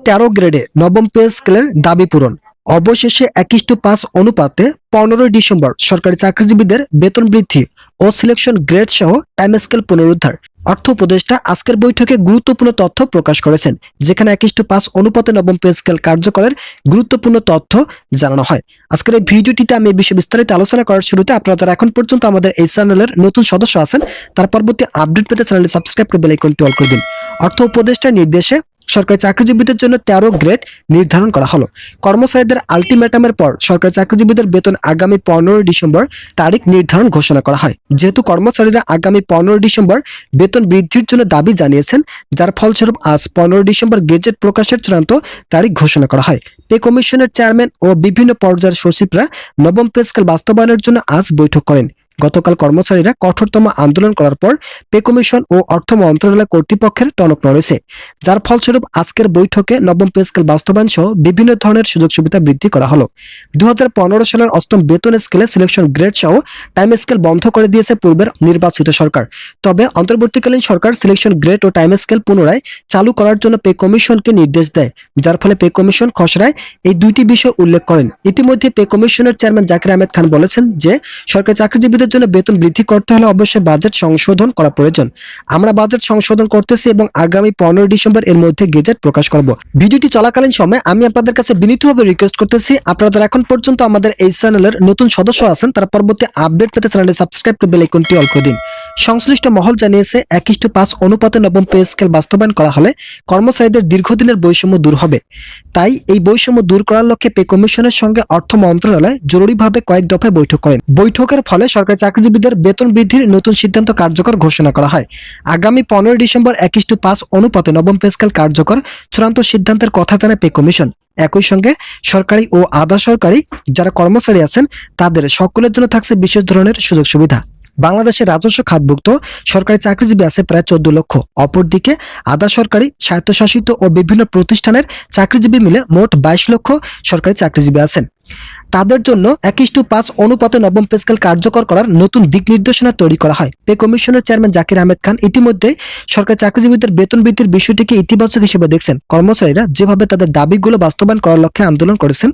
13 গ্রেডে নবম পে স্কেলের দাবি পূরণ। অবশেষে 1:5 অনুপাতে 15 ডিসেম্বর সরকারি চাকরিজীবীদের বেতন বৃদ্ধি ও সিলেকশন গ্রেড সহ টাইম স্কেল পুনরুদ্ধার। অর্থ উপদেষ্টা আজকের বৈঠকে গুরুত্বপূর্ণ তথ্য প্রকাশ করেছেন, যেখানে 1:5 অনুপাতে নবম পে স্কেল কার্যকরের গুরুত্বপূর্ণ তথ্য জানানো হয়। আজকের এই ভিডিওটিতে আমি এই বিষয়ে বিস্তারিত আলোচনা করার শুরুতে আপনারা যারা এখন পর্যন্ত আমাদের এই চ্যানেলের নতুন সদস্য আছেন, তার পরবর্তী আপডেট পেতে চ্যানেলটি সাবস্ক্রাইব করে বেল আইকনটি অল করে দিন। অর্থ উপদেষ্টার নির্দেশে সরকারি চাকরিজীবীদের জন্য 13 গ্রেড নির্ধারণ করা হলো। কর্মচারীদের আলটিমেটামের পর সরকারি চাকরিজীবীদের বেতন আগামী 15 ডিসেম্বর তারিখ নির্ধারণ ঘোষণা করা হয়। যেহেতু কর্মচারীরা আগামী 15 ডিসেম্বর বেতন বৃদ্ধির জন্য দাবি জানিয়েছেন, যার ফলস্বরূপ আজ 15 ডিসেম্বর গেজেট প্রকাশের চূড়ান্ত তারিখ ঘোষণা করা হয়। পে কমিশনের চেয়ারম্যান ও বিভিন্ন পর্যায়ের সচিবরা নবম পে স্কেল বাস্তবায়নের জন্য আজ বৈঠক করেন। গতকাল কর্মচারীরা কঠোরতম আন্দোলন করার পর পে কমিশন ও অর্থ মন্ত্রণালয় কর্তৃপক্ষের টনক নড়েছে, যার ফলস্বরূপ আজকের বৈঠকে নবম পে স্কেল বাস্তবায়ন সহ বিভিন্ন ধরনের সুযোগ সুবিধা বৃদ্ধি করা হলো। 2015 সালের অষ্টম বেতন স্কেলে সিলেকশন গ্রেড সহ টাইম স্কেল বন্ধ করে দিয়েছে পূর্বের নির্বাচিত সরকার। তবে অন্তর্বর্তীকালীন সরকার সিলেকশন গ্রেড ও টাইম স্কেল পুনরায় চালু করার জন্য পে কমিশনকে নির্দেশ দেয়, যার ফলে পে কমিশন খসড়ায় এই দুইটি বিষয় উল্লেখ করেন। ইতিমধ্যে পে কমিশনের চেয়ারম্যান জাকির আহমেদ খান বলেছেন যে সরকারি চাকরিজীবীদের জন্য বেতন বৃদ্ধি করতে হলে অবশ্যই বাজেট সংশোধন করা প্রয়োজন। আমরা বাজেট সংশোধন করতেছি এবং আগামী 15 ডিসেম্বর এর মধ্যে গেজেট প্রকাশ করব। ভিডিওটি চলাকালীন সময় আমি আপনাদের কাছে বিনীতভাবে রিকোয়েস্ট করতেছি, আপনারা যারা এখন পর্যন্ত আমাদের এই চ্যানেলের নতুন সদস্য আছেন, তারা পরবর্তী আপডেট পেতে চ্যানেলটি সাবস্ক্রাইব করে বেল আইকনটি অল করে দিন। সংশ্লিষ্ট মহল জানিয়েছে 1:5 অনুপাতে নবম পে স্কেল বাস্তবায়ন করা হলে কর্মচারীদের দীর্ঘদিনের বৈষম্য দূর হবে। তাই এই বৈষম্য দূর করার লক্ষ্যে পে কমিশনের সঙ্গে অর্থ মন্ত্রণালয় জরুরিভাবে কয়েক দফায় বৈঠক করেন। বৈঠকের ফলে সরকারি চাকরিজীবীদের বেতন বৃদ্ধির নতুন সিদ্ধান্ত কার্যকর ঘোষণা করা হয়। আগামী 15 ডিসেম্বর 1:5 অনুপাতে নবম পে স্কেল কার্যকর চূড়ান্ত সিদ্ধান্তের কথা জানায় পে কমিশন। একই সঙ্গে সরকারি ও আধা সরকারি যারা কর্মচারী আছেন তাদের সকলের জন্য থাকছে বিশেষ ধরনের সুযোগ সুবিধা। বাংলাদেশের রাজস্ব খাতভুক্ত সরকারি চাকরিজীবী আছে প্রায় 14 লক্ষ। অপরদিকে আধা সরকারি, স্বায়ত্তশাসিত ও বিভিন্ন প্রতিষ্ঠানের চাকরিজীবী মিলে মোট 22 লক্ষ সরকারি চাকরিজীবী আছেন। তাদের জন্য 1:5 অনুপাতে নবম পে স্কেল কার্যকর করার নতুন দিক নির্দেশনা তৈরি করা হয়। পে কমিশনের চেয়ারম্যান জাকির আহমেদ খান ইতিমধ্যে সরকারি চাকরিজীবীদের বেতন বৃদ্ধির বিষয়টিকে ইতিবাচক হিসেবে দেখছেন। কর্মচারীরা যেভাবে তাদের দাবিগুলো বাস্তবায়ন করার লক্ষ্যে আন্দোলন করেছেন,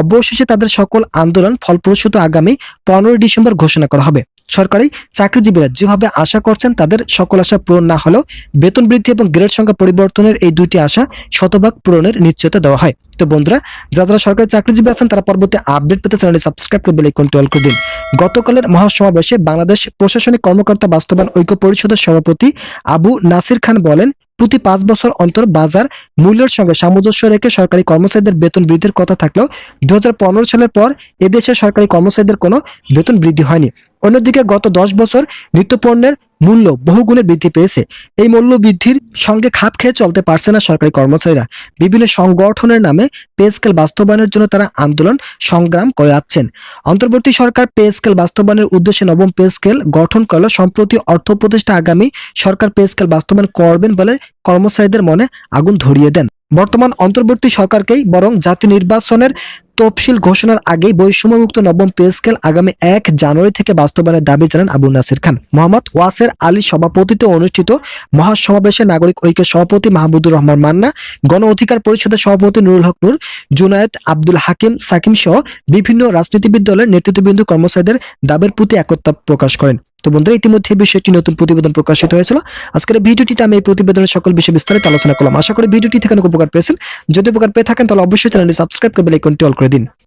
অবশেষে তাদের সকল আন্দোলন ফলপ্রসূ আগামী 15 ডিসেম্বর ঘোষণা করা হবে। সরকারি চাকরিজীবীরা যেভাবে আশা করছেন তাদের সকল আশা পূরণ না হলেও বেতন বৃদ্ধি এবং গ্রেড সংখ্যা পরিবর্তনের এই দুইটি আশা শতভাগ পূরণের নিশ্চয়তা দেওয়া হয়। তো বন্ধুরা, যারা সরকারি চাকরিজীবী আছেন তারা পরবর্তী আপডেট পেতে চ্যানেলটি সাবস্ক্রাইব করে বেল আইকনটি অল করে দিন। গতকালের মহাসমাবেশে বাংলাদেশ প্রশাসনিক কর্মকর্তা বাস্তবায়ন ঐক্য পরিষদের সভাপতি আবু নাসির খান বলেন, প্রতি 5 বছর অন্তর বাজার মূল্যের সঙ্গে সামঞ্জস্য রেখে সরকারি কর্মচারীদের বেতন বৃদ্ধির কথা থাকলেও 2015 সালের পর এদেশে সরকারি কর্মচারীদের কোনো বেতন বৃদ্ধি হয়নি। অন্যদিকে গত 10 বছর নিত্যপণ্যের মূল্য বহুগুণে বৃদ্ধি পেয়েছে। এই মূল্য বৃদ্ধির সঙ্গে খাপ খেয়ে চলতে পারছে না সরকারি কর্মচারীরা। বিভিন্ন সংগঠনের নামে পে স্কেল বাস্তবায়নের জন্য তারা আন্দোলন সংগ্রাম করে যাচ্ছেন। অন্তর্বর্তী সরকার পে স্কেল বাস্তবায়নের উদ্দেশ্যে নবম পে স্কেল গঠন করলে সম্প্রতি অর্থ উপদেষ্টা আগামী সরকার পে স্কেল বাস্তবায়ন করবেন বলে কর্মচারীদের মনে আগুন ধরিয়ে দেন। বর্তমান অন্তর্বর্তী সরকারকেই বরং জাতীয় নির্বাচনের তফসিল ঘোষণার আগেই বৈষম্যমুক্ত নবম পে স্কেল আগামী 1 জানুয়ারি থেকে বাস্তবায়নের দাবি জানান আবু নাসির খান। মোহাম্মদ ওয়াসের আলীর সভাপতিত্বে অনুষ্ঠিত মহাসমাবেশে নাগরিক ঐক্যের সভাপতি মাহমুদুর রহমান মান্না, গণ অধিকার পরিষদের সভাপতি নুরুল হক নূর, জুনায়েদ আব্দুল হাকিম সাকিম সহ বিভিন্ন রাজনীতিবিদ দলের নেতৃত্ববৃন্দ কর্মচারীদের দাবির প্রতি একতা প্রকাশ করেন। তো বন্ধুরা, ইতিমধ্যে বিষয়টি নতুন প্রতিবেদন প্রকাশিত হয়েছিল। আজকের ভিডিওটিতে আমি এই প্রতিবেদনের সকল বিষয় বিস্তারিত আলোচনা করলাম। আশা করি ভিডিওটি থেকে অনেক উপকার পেয়েছেন। যদি উপকার পেয়ে থাকেন তাহলে অবশ্যই চ্যানেলটি সাবস্ক্রাইব করে বেল আইকনটি অল করে দিন।